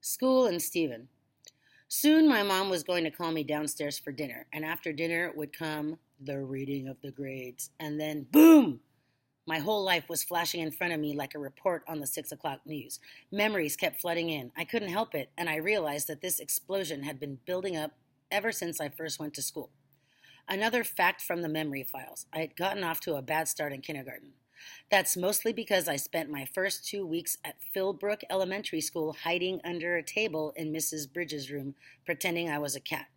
School and Stephen. Soon my mom was going to call me downstairs for dinner, and after dinner would come the reading of the grades. And then, boom! My whole life was flashing in front of me like a report on the 6 o'clock news. Memories kept flooding in. I couldn't help it, and I realized that this explosion had been building up ever since I first went to school. Another fact from the memory files: I had gotten off to a bad start in kindergarten. That's mostly because I spent my first 2 weeks at Philbrook Elementary School hiding under a table in Mrs. Bridges' room, pretending I was a cat.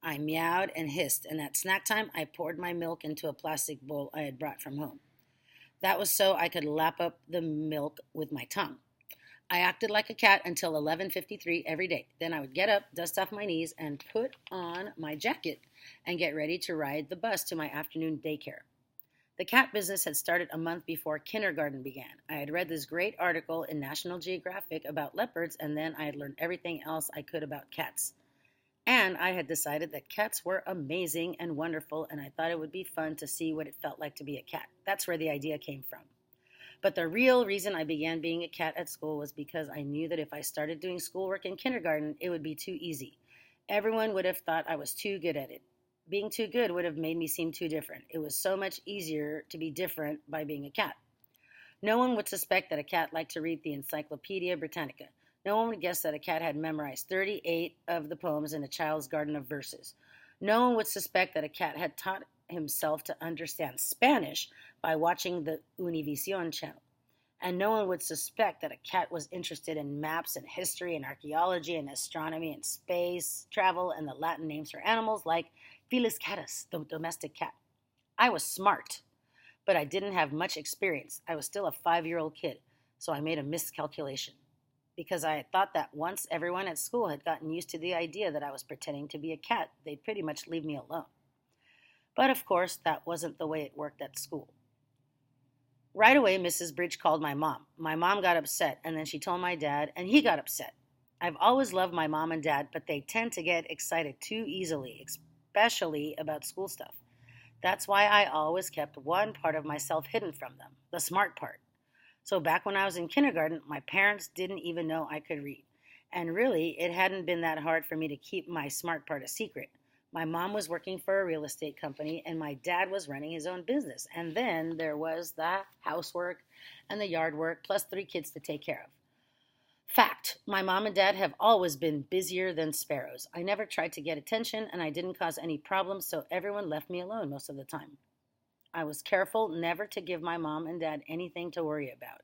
I meowed and hissed, and at snack time I poured my milk into a plastic bowl I had brought from home. That was so I could lap up the milk with my tongue. I acted like a cat until 11:53 every day. Then I would get up, dust off my knees, and put on my jacket and get ready to ride the bus to my afternoon daycare. The cat business had started a month before kindergarten began. I had read this great article in National Geographic about leopards, and then I had learned everything else I could about cats. And I had decided that cats were amazing and wonderful, and I thought it would be fun to see what it felt like to be a cat. That's where the idea came from. But the real reason I began being a cat at school was because I knew that if I started doing schoolwork in kindergarten, it would be too easy. Everyone would have thought I was too good at it. Being too good would have made me seem too different. It was so much easier to be different by being a cat. No one would suspect that a cat liked to read the Encyclopedia Britannica. No one would guess that a cat had memorized 38 of the poems in a child's garden of verses. No one would suspect that a cat had taught himself to understand Spanish by watching the Univision channel. And no one would suspect that a cat was interested in maps and history and archaeology and astronomy and space travel and the Latin names for animals like Felis catus, the domestic cat. I was smart, but I didn't have much experience. I was still a 5-year-old kid, so I made a miscalculation. Because I had thought that once everyone at school had gotten used to the idea that I was pretending to be a cat, they'd pretty much leave me alone. But of course, that wasn't the way it worked at school. Right away, Mrs. Bridge called my mom. My mom got upset, and then she told my dad, and he got upset. I've always loved my mom and dad, but they tend to get excited too easily, especially about school stuff. That's why I always kept one part of myself hidden from them, the smart part. So back when I was in kindergarten, my parents didn't even know I could read. And really, it hadn't been that hard for me to keep my smart part a secret. My mom was working for a real estate company, and my dad was running his own business. And then there was the housework and the yard work, plus 3 kids to take care of. Fact, my mom and dad have always been busier than sparrows. I never tried to get attention, and I didn't cause any problems, so everyone left me alone most of the time. I was careful never to give my mom and dad anything to worry about.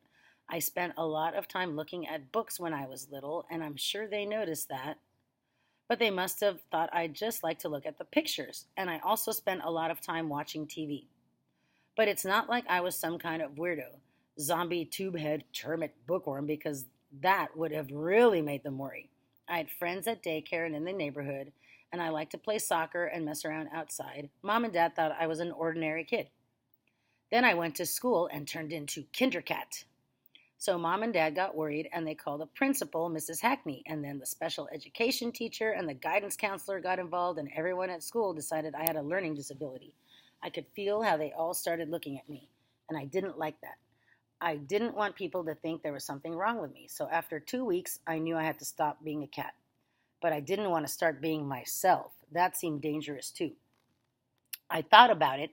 I spent a lot of time looking at books when I was little, and I'm sure they noticed that. But they must have thought I'd just like to look at the pictures, and I also spent a lot of time watching TV. But it's not like I was some kind of weirdo, zombie tubehead termite bookworm, because that would have really made them worry. I had friends at daycare and in the neighborhood, and I liked to play soccer and mess around outside. Mom and Dad thought I was an ordinary kid. Then I went to school and turned into Kindercat. So Mom and Dad got worried, and they called the principal, Mrs. Hackney, and then the special education teacher and the guidance counselor got involved, and everyone at school decided I had a learning disability. I could feel how they all started looking at me, and I didn't like that. I didn't want people to think there was something wrong with me, so after 2 weeks, I knew I had to stop being a cat. But I didn't want to start being myself. That seemed dangerous too. I thought about it,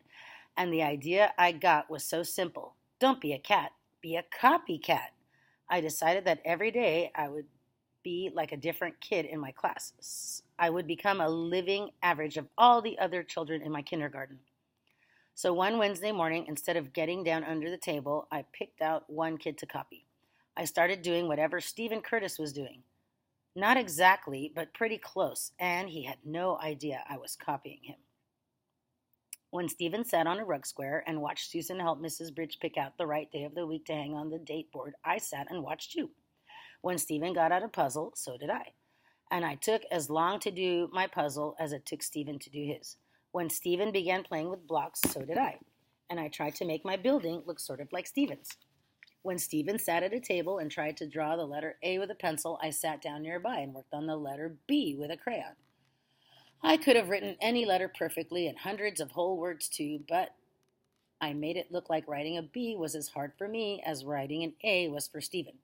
and the idea I got was so simple. Don't be a cat, be a copycat. I decided that every day I would be like a different kid in my class. I would become a living average of all the other children in my kindergarten. So one Wednesday morning, instead of getting down under the table, I picked out one kid to copy. I started doing whatever Stephen Curtis was doing. Not exactly, but pretty close, and he had no idea I was copying him. When Stephen sat on a rug square and watched Susan help Mrs. Bridge pick out the right day of the week to hang on the date board, I sat and watched too. When Stephen got out a puzzle, so did I. And I took as long to do my puzzle as it took Stephen to do his. When Stephen began playing with blocks, so did I. And I tried to make my building look sort of like Stephen's. When Stephen sat at a table and tried to draw the letter A with a pencil, I sat down nearby and worked on the letter B with a crayon. I could have written any letter perfectly and hundreds of whole words too, but I made it look like writing a B was as hard for me as writing an A was for Stephen.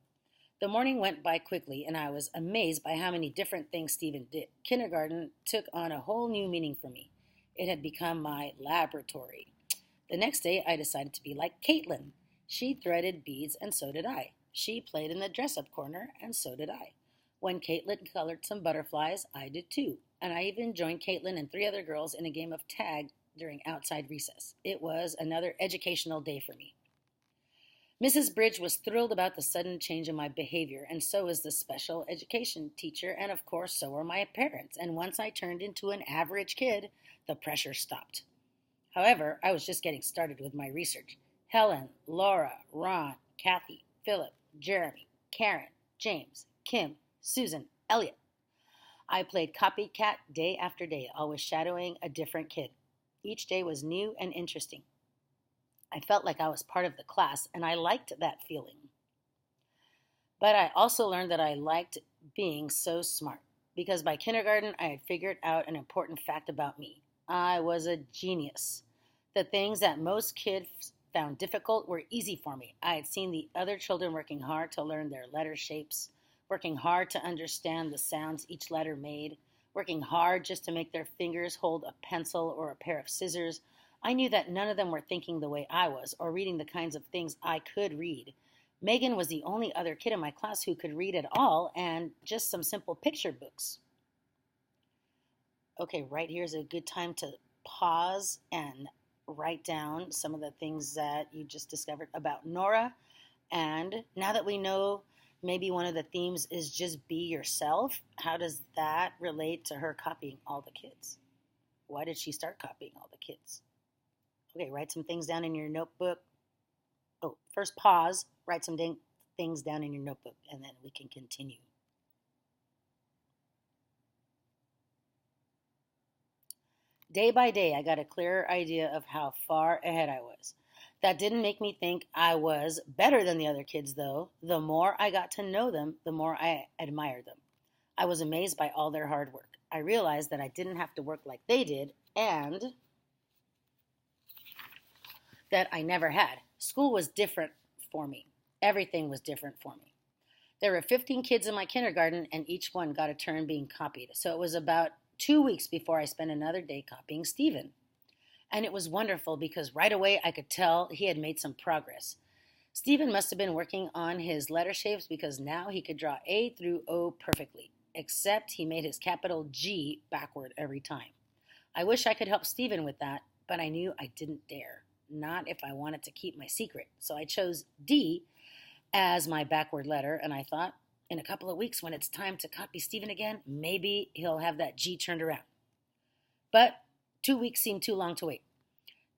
The morning went by quickly, and I was amazed by how many different things Stephen did. Kindergarten took on a whole new meaning for me. It had become my laboratory. The next day, I decided to be like Caitlin. She threaded beads, and so did I. She played in the dress up corner, and so did I. When Caitlin colored some butterflies, I did too. And I even joined Caitlin and three other girls in a game of tag during outside recess. It was another educational day for me. Mrs. Bridge was thrilled about the sudden change in my behavior, and so was the special education teacher, and of course, so were my parents. And once I turned into an average kid, the pressure stopped. However, I was just getting started with my research. Helen, Laura, Ron, Kathy, Philip, Jeremy, Karen, James, Kim, Susan, Elliot. I played copycat day after day, always shadowing a different kid. Each day was new and interesting. I felt like I was part of the class, and I liked that feeling. But I also learned that I liked being so smart, because by kindergarten I had figured out an important fact about me. I was a genius. The things that most kids found difficult were easy for me. I had seen the other children working hard to learn their letter shapes, working hard to understand the sounds each letter made, working hard just to make their fingers hold a pencil or a pair of scissors. I knew that none of them were thinking the way I was or reading the kinds of things I could read. Megan was the only other kid in my class who could read at all, and just some simple picture books. Okay, right here's a good time to pause and write down some of the things that you just discovered about Nora. And now that we know maybe one of the themes is just be yourself, how does that relate to her copying all the kids? Why did she start copying all the kids? Okay, write some things down in your notebook. Oh, first pause, write some things down in your notebook, and then we can continue. Day by day, I got a clearer idea of how far ahead I was. That didn't make me think I was better than the other kids, though. The more I got to know them, the more I admired them. I was amazed by all their hard work. I realized that I didn't have to work like they did, and that I never had. School was different for me. Everything was different for me. There were 15 kids in my kindergarten, and each one got a turn being copied. So it was about 2 weeks before I spent another day copying Stephen. And it was wonderful because right away I could tell he had made some progress. Stephen must have been working on his letter shapes because now he could draw A through O perfectly, except he made his capital G backward every time. I wish I could help Stephen with that, but I knew I didn't dare. Not if I wanted to keep my secret. So I chose D as my backward letter, and I thought, in a couple of weeks when it's time to copy Stephen again, maybe he'll have that G turned around. But 2 weeks seemed too long to wait.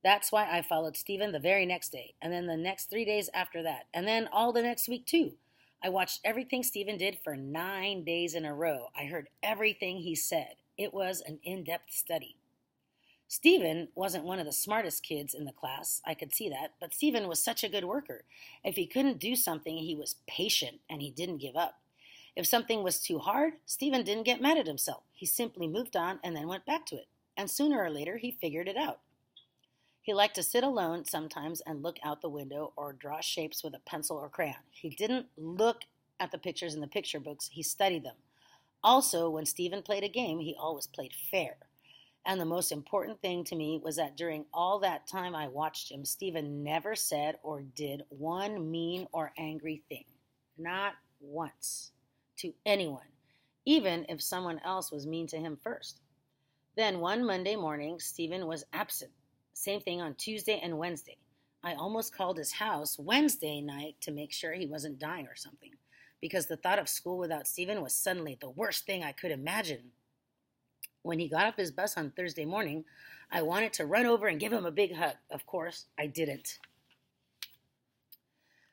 That's why I followed Stephen the very next day, and then the next 3 days after that, and then all the next week too. I watched everything Stephen did for 9 days in a row. I heard everything he said. It was an in-depth study. Stephen wasn't one of the smartest kids in the class, I could see that, but Stephen was such a good worker. If he couldn't do something, he was patient and he didn't give up. If something was too hard, Stephen didn't get mad at himself. He simply moved on and then went back to it. And sooner or later, he figured it out. He liked to sit alone sometimes and look out the window or draw shapes with a pencil or crayon. He didn't look at the pictures in the picture books, he studied them. Also, when Stephen played a game, he always played fair. And the most important thing to me was that during all that time I watched him, Stephen never said or did one mean or angry thing. Not once. To anyone. Even if someone else was mean to him first. Then one Monday morning, Stephen was absent. Same thing on Tuesday and Wednesday. I almost called his house Wednesday night to make sure he wasn't dying or something. Because the thought of school without Stephen was suddenly the worst thing I could imagine. When he got off his bus on Thursday morning, I wanted to run over and give him a big hug. Of course, I didn't.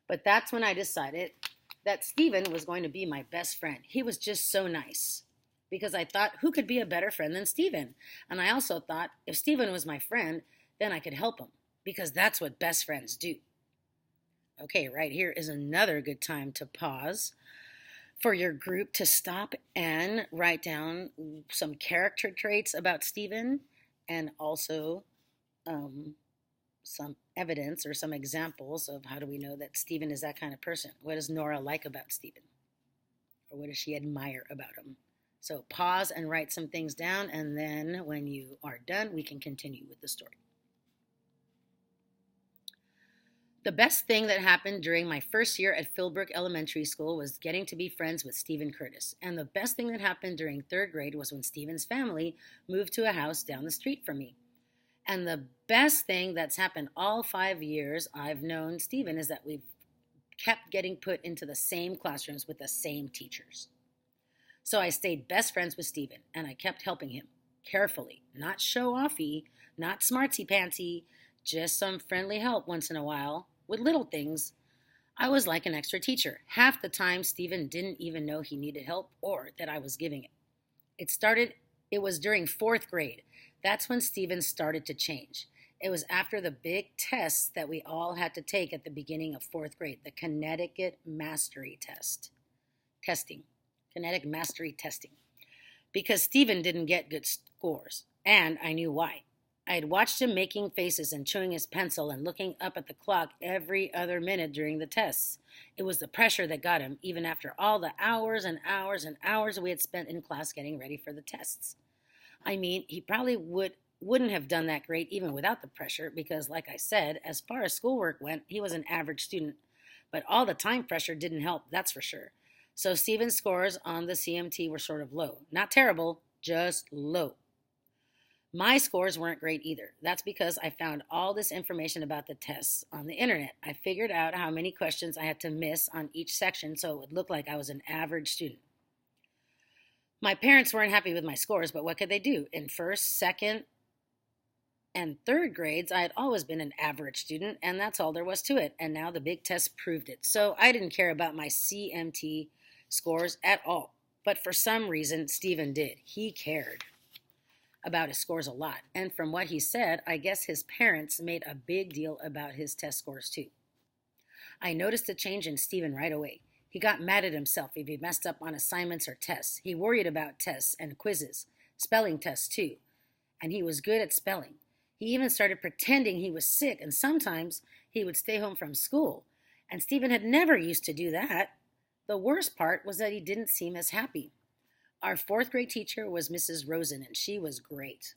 But that's when I decided that Stephen was going to be my best friend. He was just so nice. Because I thought, who could be a better friend than Stephen? And I also thought, if Stephen was my friend, then I could help him. Because that's what best friends do. Okay, right here is another good time to pause for your group to stop and write down some character traits about Stephen and also some evidence or some examples of how do we know that Stephen is that kind of person. What does Nora like about Stephen? or what does she admire about him? So pause and write some things down, and then when you are done, we can continue with the story. The best thing that happened during my first year at Philbrook Elementary School was getting to be friends with Stephen Curtis. And the best thing that happened during third grade was when Stephen's family moved to a house down the street from me. And the best thing that's happened all 5 years I've known Stephen is that we've kept getting put into the same classrooms with the same teachers. So I stayed best friends with Stephen, and I kept helping him carefully, not show-offy, not smartsy-pantsy, just some friendly help once in a while with little things. I was like an extra teacher. Half the time, Stephen didn't even know he needed help or that I was giving it. It was during fourth grade. That's when Stephen started to change. It was after the big tests that we all had to take at the beginning of fourth grade, the Connecticut Mastery Testing. Kinetic Mastery Testing. Because Stephen didn't get good scores, and I knew why. I had watched him making faces and chewing his pencil and looking up at the clock every other minute during the tests. It was the pressure that got him, even after all the hours and hours and hours we had spent in class getting ready for the tests. I mean, he probably wouldn't have done that great even without the pressure because, like I said, as far as schoolwork went, he was an average student. But all the time pressure didn't help, that's for sure. So Stephen's scores on the CMT were sort of low. Not terrible, just low. My scores weren't great either. That's because I found all this information about the tests on the internet. I figured out how many questions I had to miss on each section so it would look like I was an average student. My parents weren't happy with my scores, but what could they do? In first, second, and third grades, I had always been an average student, and that's all there was to it. And now the big test proved it. So I didn't care about my CMT scores at all. But for some reason, Stephen did. He cared about his scores a lot. And from what he said, I guess his parents made a big deal about his test scores too. I noticed a change in Stephen right away. He got mad at himself if he messed up on assignments or tests. He worried about tests and quizzes, spelling tests too. And he was good at spelling. He even started pretending he was sick, and sometimes he would stay home from school. And Stephen had never used to do that. The worst part was that he didn't seem as happy. Our fourth grade teacher was Mrs. Rosen, and she was great.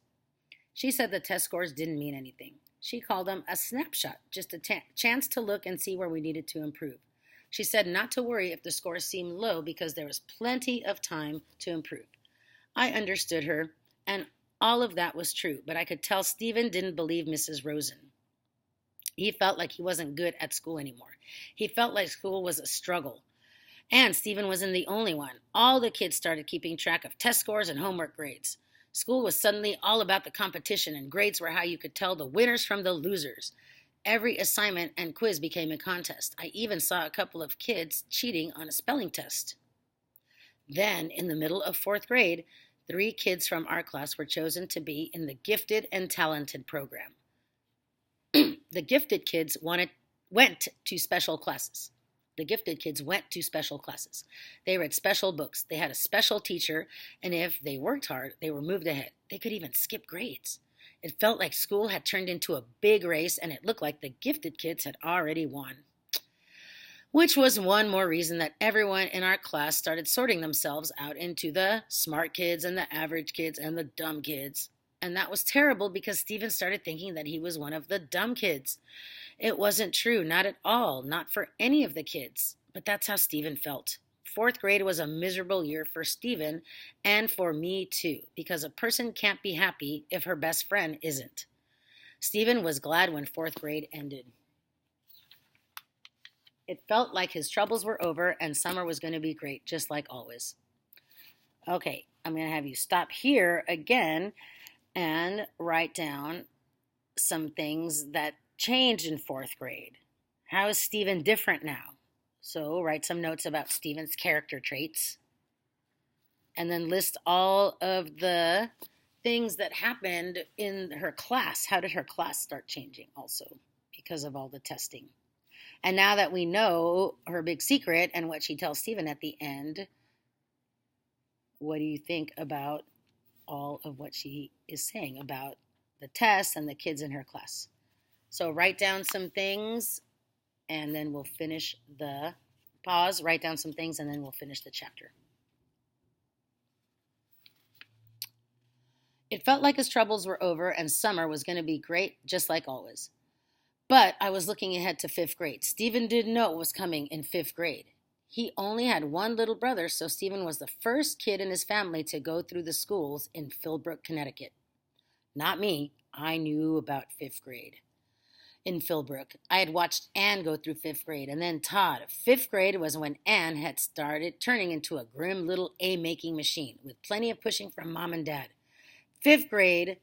She said the test scores didn't mean anything. She called them a snapshot, just a chance to look and see where we needed to improve. She said not to worry if the scores seemed low because there was plenty of time to improve. I understood her, and all of that was true, but I could tell Stephen didn't believe Mrs. Rosen. He felt like he wasn't good at school anymore. He felt like school was a struggle. And Stephen wasn't the only one. All the kids started keeping track of test scores and homework grades. School was suddenly all about the competition, and grades were how you could tell the winners from the losers. Every assignment and quiz became a contest. I even saw a couple of kids cheating on a spelling test. Then, in the middle of fourth grade, 3 kids from our class were chosen to be in the Gifted and Talented program. The gifted kids went to special classes. The gifted kids went to special classes. They read special books. They had a special teacher, and if they worked hard, they were moved ahead. They could even skip grades. It felt like school had turned into a big race, and it looked like the gifted kids had already won. Which was one more reason that everyone in our class started sorting themselves out into the smart kids and the average kids and the dumb kids. And that was terrible because Stephen started thinking that he was one of the dumb kids. It wasn't true, not at all, not for any of the kids. But that's how Stephen felt. Fourth grade was a miserable year for Stephen and for me too, because a person can't be happy if her best friend isn't. Stephen was glad when fourth grade ended. It felt like his troubles were over and summer was going to be great, just like always. Okay, I'm going to have you stop here again and write down some things that changed in fourth grade. How is Stephen different now? So write some notes about Stephen's character traits. And then list all of the things that happened in her class. How did her class start changing also because of all the testing? And now that we know her big secret and what she tells Stephen at the end, what do you think about all of what she is saying about the tests and the kids in her class? So write down some things and then we'll finish the pause, write down some things and then we'll finish the chapter. It felt like his troubles were over and summer was going to be great, just like always. But I was looking ahead to fifth grade. Stephen didn't know what was coming in fifth grade. He only had one little brother, so Stephen was the first kid in his family to go through the schools in Philbrook, Connecticut. Not me. I knew about fifth grade in Philbrook. I had watched Anne go through fifth grade, and then Todd. Fifth grade was when Anne had started turning into a grim little A-making machine with plenty of pushing from mom and dad. Fifth grade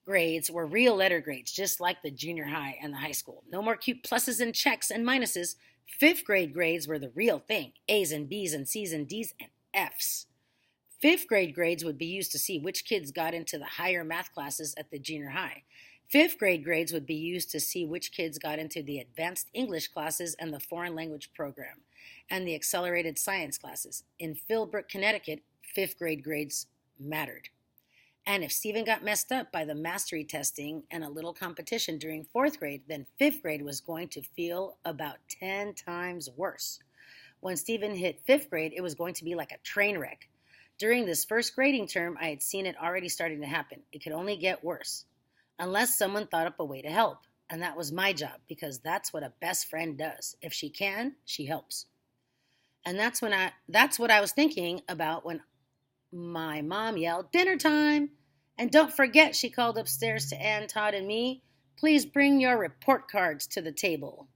grades were real letter grades, just like the junior high and the high school. No more cute pluses and checks and minuses. Fifth grade grades were the real thing. A's and B's and C's and D's and F's. Fifth grade grades would be used to see which kids got into the higher math classes at the junior high. Fifth grade grades would be used to see which kids got into the advanced English classes and the foreign language program, and the accelerated science classes. In Philbrook, Connecticut, fifth grade grades mattered. And if Stephen got messed up by the mastery testing and a little competition during fourth grade, then fifth grade was going to feel about 10 times worse. When Stephen hit fifth grade, it was going to be like a train wreck. During this first grading term, I had seen it already starting to happen. It could only get worse, unless someone thought up a way to help. And that was my job, because that's what a best friend does. If she can, she helps. And that's what I was thinking about when my mom yelled, "Dinner time!" And don't forget, she called upstairs to Ann, Todd, and me, "Please bring your report cards to the table."